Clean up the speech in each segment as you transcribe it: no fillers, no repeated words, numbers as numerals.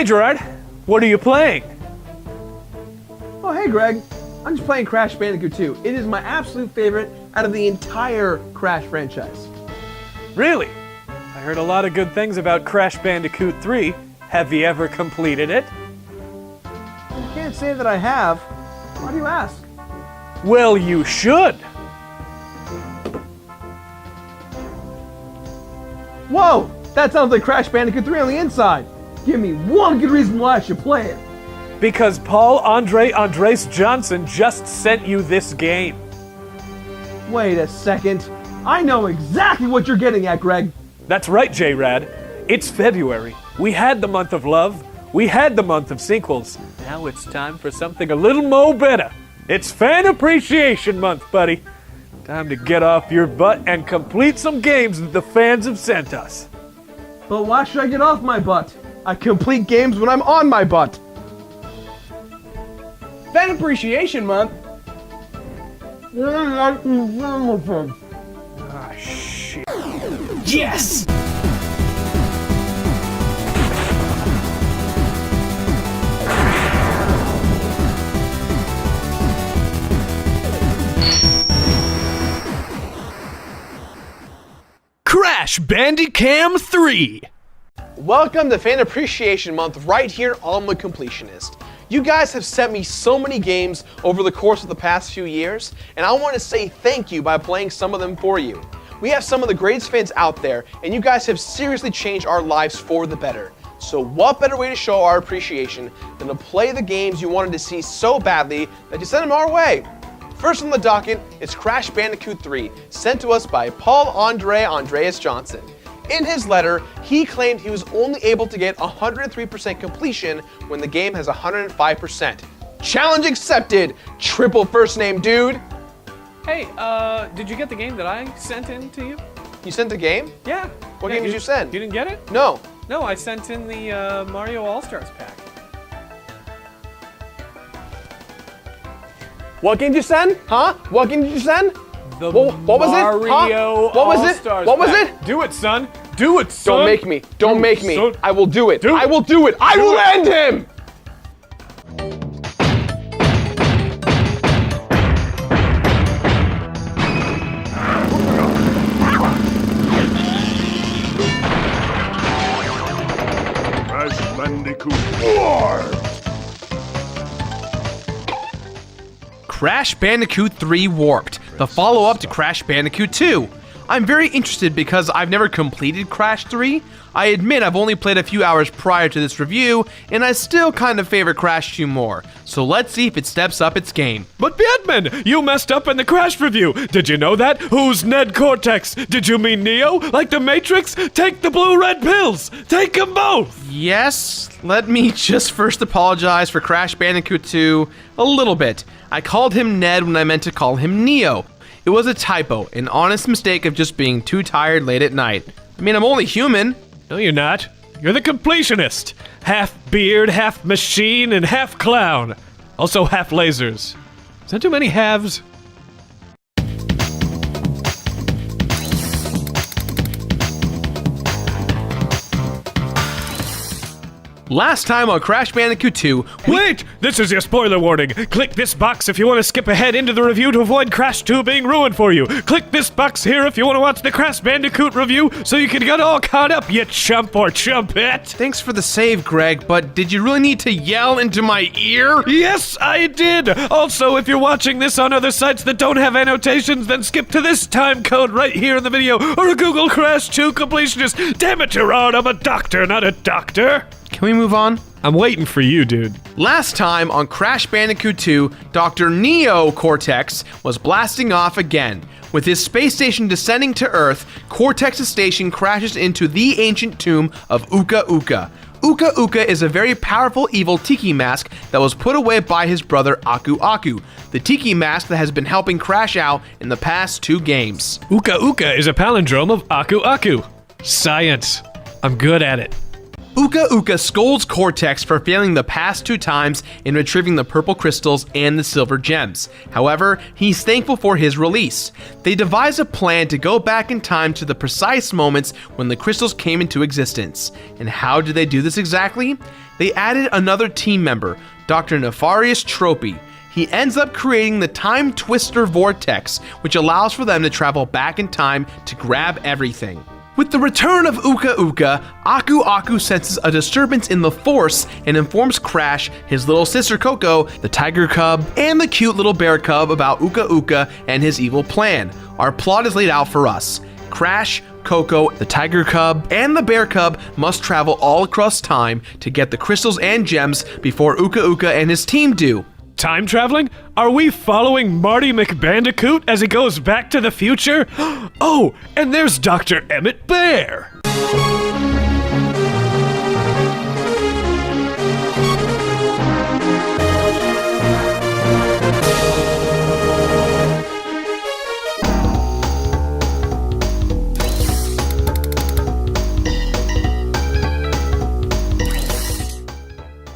Hey Gerard, what are you playing? Oh, hey Greg. I'm just playing Crash Bandicoot 2. It is my absolute favorite out of the entire Crash franchise. Really? I heard a lot of good things about Crash Bandicoot 3. Have you ever completed it? I can't say that I have. Why do you ask? Well, you should. Whoa! That sounds like Crash Bandicoot 3 on the inside. Give me one good reason why I should play it. Because Paul Andres Johnson just sent you this game. Wait a second. I know exactly what you're getting at, Greg. That's right, J-Rad. It's February. We had the month of love. We had the month of sequels. Now it's time for something a little more better. It's Fan Appreciation Month, buddy. Time to get off your butt and complete some games that the fans have sent us. But why should I get off my butt? I complete games when I'm on my butt. Fan Appreciation Month? Ah, shit. Yes! Crash Bandicam 3! Welcome to Fan Appreciation Month right here on The Completionist. You guys have sent me so many games over the course of the past few years, and I want to say thank you by playing some of them for you. We have some of the greatest fans out there, and you guys have seriously changed our lives for the better. So what better way to show our appreciation than to play the games you wanted to see so badly that you sent them our way? First on the docket is Crash Bandicoot 3, sent to us by Paul Andreas Johnson. In his letter, he claimed he was only able to get 103% completion when the game has 105%. Challenge accepted, triple first name dude. Hey, did you get the game that I sent in to you? You sent a game? Yeah. What game did you send? You didn't get it? No. No, I sent in the Mario All-Stars pack. What game did you send? Huh? What game did you send? The what was it? Mario What was it? All-Stars What was pack. it? Do it, son. Do it, son. Don't make me. Don't make me. Son. I will do it. Do it. I will do it. I will end him! Crash Bandicoot Warped! Crash Bandicoot 3 Warped, the follow-up to Crash Bandicoot 2. I'm very interested because I've never completed Crash 3. I admit I've only played a few hours prior to this review, and I still kind of favor Crash 2 more. So let's see if it steps up its game. But Batman, you messed up in the Crash review. Did you know that? Who's Ned Cortex? Did you mean Neo? Like the Matrix? Take the blue-red pills. Take them both. Yes, let me just first apologize for Crash Bandicoot 2 a little bit. I called him Ned when I meant to call him Neo. It was a typo, an honest mistake of just being too tired late at night. I mean, I'm only human. No, you're not. You're the Completionist. Half beard, half machine, and half clown. Also half lasers. Is that too many halves? Last time on Crash Bandicoot 2, Wait! This is your spoiler warning. Click this box if you want to skip ahead into the review to avoid Crash 2 being ruined for you. Click this box here if you want to watch the Crash Bandicoot review so you can get all caught up, you chump or chumpette. Thanks for the save, Greg, but did you really need to yell into my ear? Yes, I did! Also, if you're watching this on other sites that don't have annotations, then skip to this time code right here in the video, or Google Crash 2 Completionist. Damn it, Gerard, I'm a doctor, not a doctor. Can we move on? I'm waiting for you, dude. Last time on Crash Bandicoot 2, Dr. Neo Cortex was blasting off again. With his space station descending to Earth, Cortex's station crashes into the ancient tomb of Uka Uka. Uka Uka is a very powerful evil tiki mask that was put away by his brother Aku Aku, the tiki mask that has been helping Crash out in the past 2 games. Uka Uka is a palindrome of Aku Aku. Science. I'm good at it. Uka Uka scolds Cortex for failing the past 2 times in retrieving the purple crystals and the silver gems. However, he's thankful for his release. They devise a plan to go back in time to the precise moments when the crystals came into existence. And how did they do this exactly? They added another team member, Dr. Nefarious Tropy. He ends up creating the Time Twister Vortex, which allows for them to travel back in time to grab everything. With the return of Uka Uka, Aku Aku senses a disturbance in the Force and informs Crash, his little sister Coco, the tiger cub, and the cute little bear cub about Uka Uka and his evil plan. Our plot is laid out for us. Crash, Coco, the tiger cub, and the bear cub must travel all across time to get the crystals and gems before Uka Uka and his team do. Time traveling? Are we following Marty McBandicoot as he goes back to the future? Oh, and there's Dr. Emmett Bear!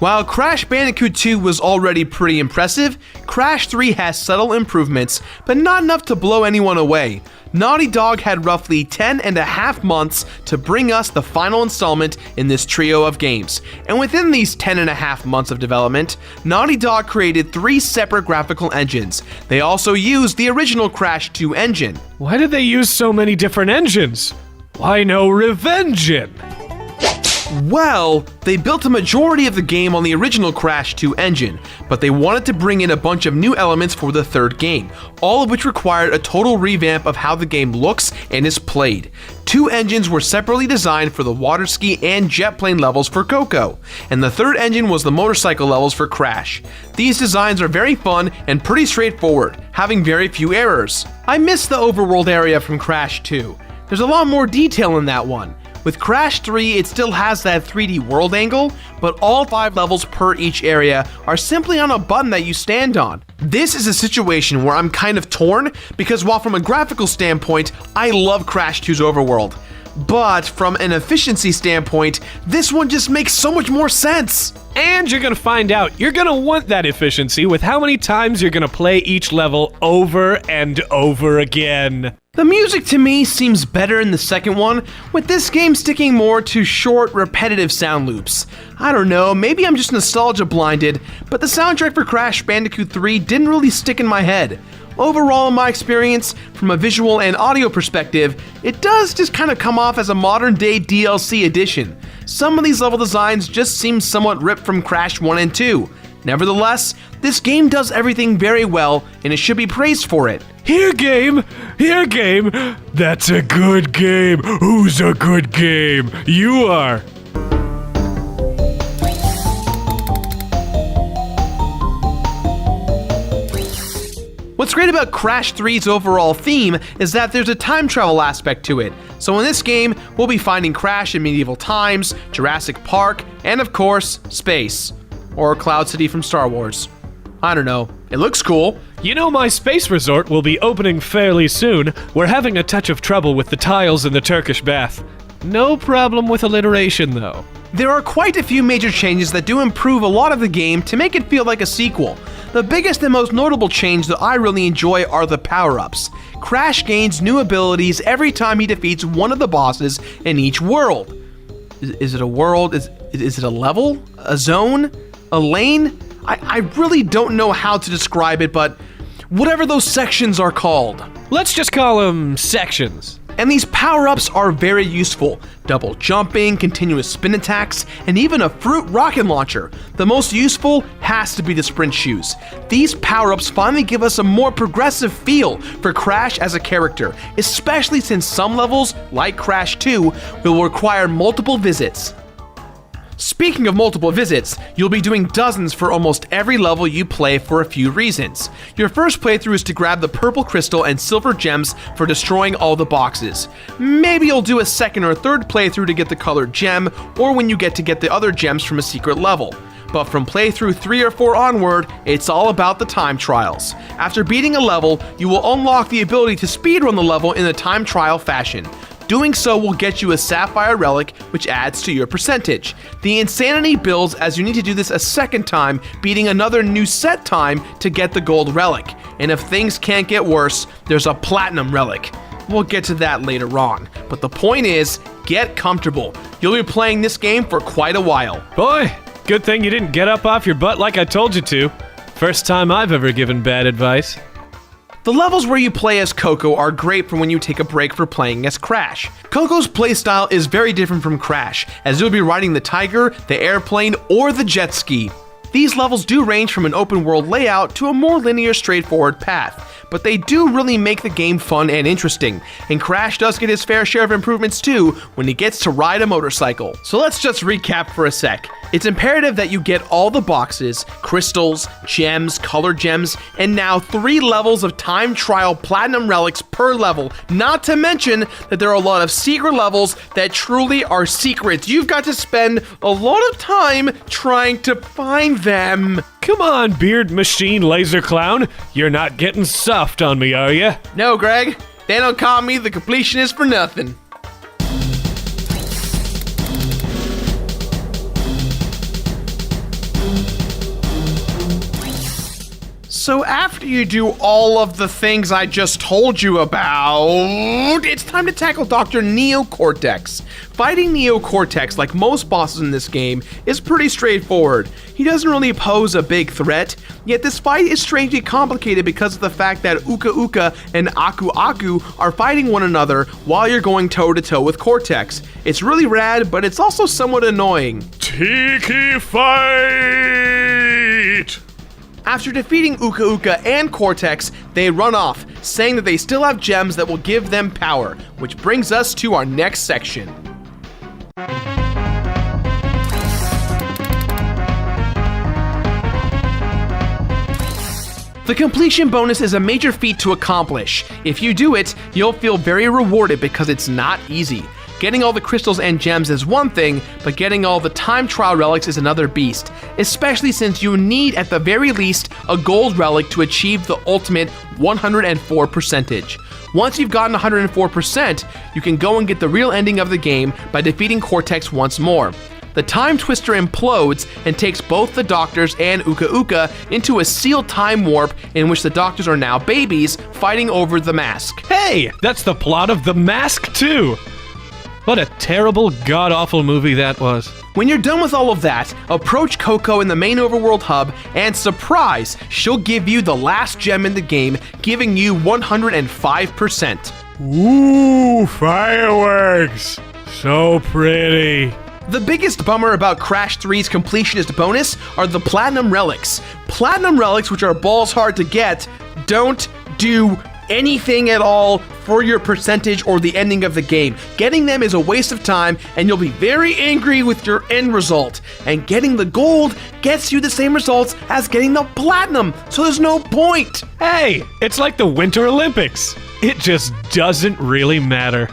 While Crash Bandicoot 2 was already pretty impressive, Crash 3 has subtle improvements, but not enough to blow anyone away. Naughty Dog had roughly 10.5 months to bring us the final installment in this trio of games, and within these 10.5 months of development, Naughty Dog created 3 separate graphical engines. They also used the original Crash 2 engine. Why did they use so many different engines? Why no Revengein? Well, they built a majority of the game on the original Crash 2 engine, but they wanted to bring in a bunch of new elements for the third game, all of which required a total revamp of how the game looks and is played. 2 engines were separately designed for the water ski and jet plane levels for Coco, and the third engine was the motorcycle levels for Crash. These designs are very fun and pretty straightforward, having very few errors. I miss the overworld area from Crash 2. There's a lot more detail in that one. With Crash 3, it still has that 3D world angle, but all 5 levels per each area are simply on a button that you stand on. This is a situation where I'm kind of torn, because while from a graphical standpoint, I love Crash 2's overworld, but from an efficiency standpoint, this one just makes so much more sense. And you're gonna find out you're gonna want that efficiency with how many times you're gonna play each level over and over again. The music to me seems better in the second one, with this game sticking more to short, repetitive sound loops. I don't know, maybe I'm just nostalgia blinded, but the soundtrack for Crash Bandicoot 3 didn't really stick in my head. Overall, in my experience, from a visual and audio perspective, it does just kind of come off as a modern day DLC edition. Some of these level designs just seem somewhat ripped from Crash 1 and 2. Nevertheless, this game does everything very well, and it should be praised for it. Here game, that's a good game. Who's a good game? You are. What's great about Crash 3's overall theme is that there's a time travel aspect to it. So in this game, we'll be finding Crash in medieval times, Jurassic Park, and of course, space. Or Cloud City from Star Wars. I don't know. It looks cool. You know, my space resort will be opening fairly soon. We're having a touch of trouble with the tiles in the Turkish bath. No problem with alliteration, though. There are quite a few major changes that do improve a lot of the game to make it feel like a sequel. The biggest and most notable change that I really enjoy are the power-ups. Crash gains new abilities every time he defeats one of the bosses in each world. Is it a world? Is it a level? A zone? A lane? I really don't know how to describe it, but whatever those sections are called. Let's just call them sections. And these power-ups are very useful. Double jumping, continuous spin attacks, and even a fruit rocket launcher. The most useful has to be the sprint shoes. These power-ups finally give us a more progressive feel for Crash as a character, especially since some levels, like Crash 2, will require multiple visits. Speaking of multiple visits, you'll be doing dozens for almost every level you play for a few reasons. Your first playthrough is to grab the purple crystal and silver gems for destroying all the boxes. Maybe you'll do a second or third playthrough to get the colored gem, or when you get the other gems from a secret level. But from playthrough 3 or 4 onward, it's all about the time trials. After beating a level, you will unlock the ability to speedrun the level in a time trial fashion. Doing so will get you a Sapphire Relic, which adds to your percentage. The insanity builds as you need to do this a second time, beating another new set time to get the Gold Relic. And if things can't get worse, there's a Platinum Relic. We'll get to that later on, but the point is, get comfortable. You'll be playing this game for quite a while. Boy, good thing you didn't get up off your butt like I told you to. First time I've ever given bad advice. The levels where you play as Coco are great for when you take a break for playing as Crash. Coco's playstyle is very different from Crash, as you'll be riding the Tiger, the airplane, or the jet ski. These levels do range from an open world layout to a more linear, straightforward path, but they do really make the game fun and interesting, and Crash does get his fair share of improvements too when he gets to ride a motorcycle. So let's just recap for a sec. It's imperative that you get all the boxes, crystals, gems, color gems, and now 3 levels of time trial platinum relics per level, not to mention that there are a lot of secret levels that truly are secrets. You've got to spend a lot of time trying to find them. Come on, beard machine laser clown. You're not getting soft on me, are ya? No, Greg. They don't call me the completionist for nothing. So after you do all of the things I just told you about, it's time to tackle Dr. Neocortex. Fighting Neocortex, like most bosses in this game, is pretty straightforward. He doesn't really pose a big threat, yet this fight is strangely complicated because of the fact that Uka Uka and Aku Aku are fighting one another while you're going toe-to-toe with Cortex. It's really rad, but it's also somewhat annoying. Tiki fight! After defeating Uka Uka and Cortex, they run off, saying that they still have gems that will give them power, which brings us to our next section. The completion bonus is a major feat to accomplish. If you do it, you'll feel very rewarded because it's not easy. Getting all the crystals and gems is one thing, but getting all the time trial relics is another beast, especially since you need at the very least a gold relic to achieve the ultimate 104 percentage. Once you've gotten 104%, you can go and get the real ending of the game by defeating Cortex once more. The Time Twister implodes and takes both the Doctors and Uka Uka into a sealed time warp in which the Doctors are now babies fighting over the mask. Hey, that's the plot of The Mask too. What a terrible, god-awful movie that was. When you're done with all of that, approach Coco in the main overworld hub, and surprise, she'll give you the last gem in the game, giving you 105%. Ooh, fireworks. So pretty. The biggest bummer about Crash 3's Completionist bonus are the Platinum Relics. Platinum Relics, which are balls hard to get, don't do anything at all for your percentage or the ending of the game. Getting them is a waste of time, and you'll be very angry with your end result. And getting the gold gets you the same results as getting the platinum, so there's no point. Hey, it's like the Winter Olympics. It just doesn't really matter.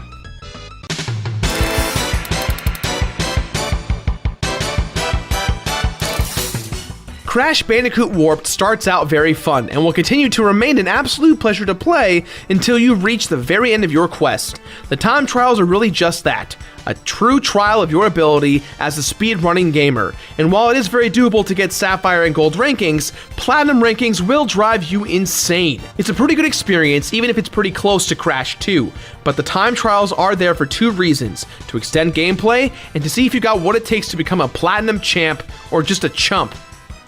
Crash Bandicoot Warped starts out very fun and will continue to remain an absolute pleasure to play until you reach the very end of your quest. The time trials are really just that, a true trial of your ability as a speedrunning gamer. And while it is very doable to get Sapphire and Gold rankings, Platinum rankings will drive you insane. It's a pretty good experience even if it's pretty close to Crash 2, but the time trials are there for 2 reasons, to extend gameplay and to see if you got what it takes to become a Platinum champ or just a chump.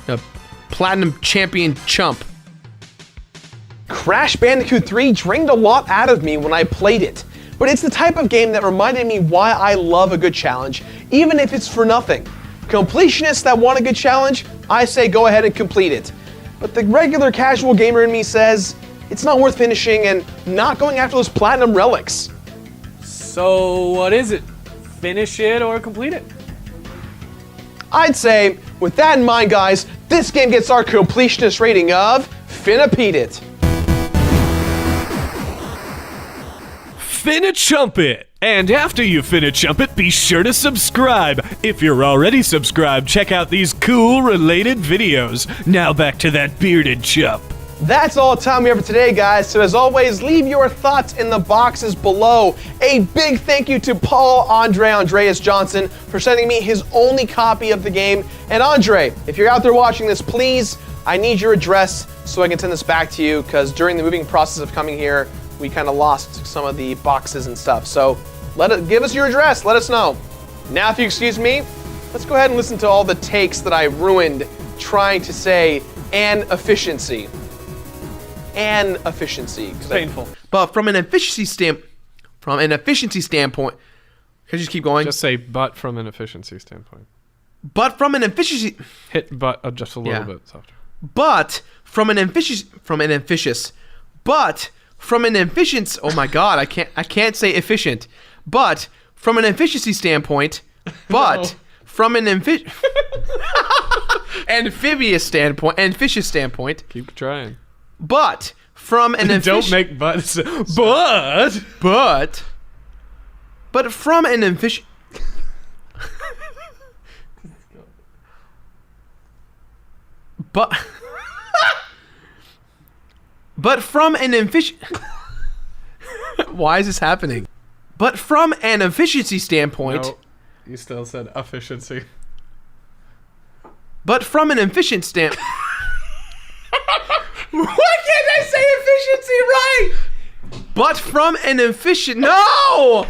A Platinum champion chump. Crash Bandicoot 3 drained a lot out of me when I played it, but it's the type of game that reminded me why I love a good challenge, even if it's for nothing. Completionists that want a good challenge, I say go ahead and complete it. But the regular casual gamer in me says it's not worth finishing and not going after those platinum relics. So what is it? Finish it or complete it? I'd say, with that in mind, guys, this game gets our completionist rating of Finna-peat it. Finna chump it! And after you finna chump it, be sure to subscribe. If you're already subscribed, check out these cool related videos. Now back to that bearded chump. That's all the time we have for today, guys. So as always, leave your thoughts in the boxes below. A big thank you to Paul Andreas Johnson for sending me his only copy of the game. And Andre, if you're out there watching this, please, I need your address so I can send this back to you, because during the moving process of coming here, we kind of lost some of the boxes and stuff. So give us your address, let us know. Now, if you excuse me, let's go ahead and listen to all the takes that I ruined trying to say "and efficiency." And efficiency. It's painful. But from an efficiency standpoint, can you just keep going? Just say "but" from an efficiency standpoint. But from an efficiency, Hit "but" just a little bit softer. but from an efficiency, oh my god, I can't say efficient. But from an efficiency standpoint, but from an amphibious standpoint, Keep trying. but from an Don't make "buts." but from an efficient but from an efficient why is this happening? But from an efficiency standpoint, No, you still said efficiency. but from an efficient stand. Why can't I say efficiency right? But from an efficient. No,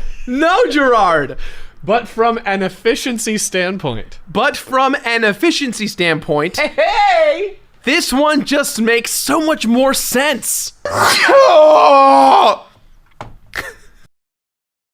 Gerard. But from an efficiency standpoint. But from an efficiency standpoint, Hey! this one just makes so much more sense.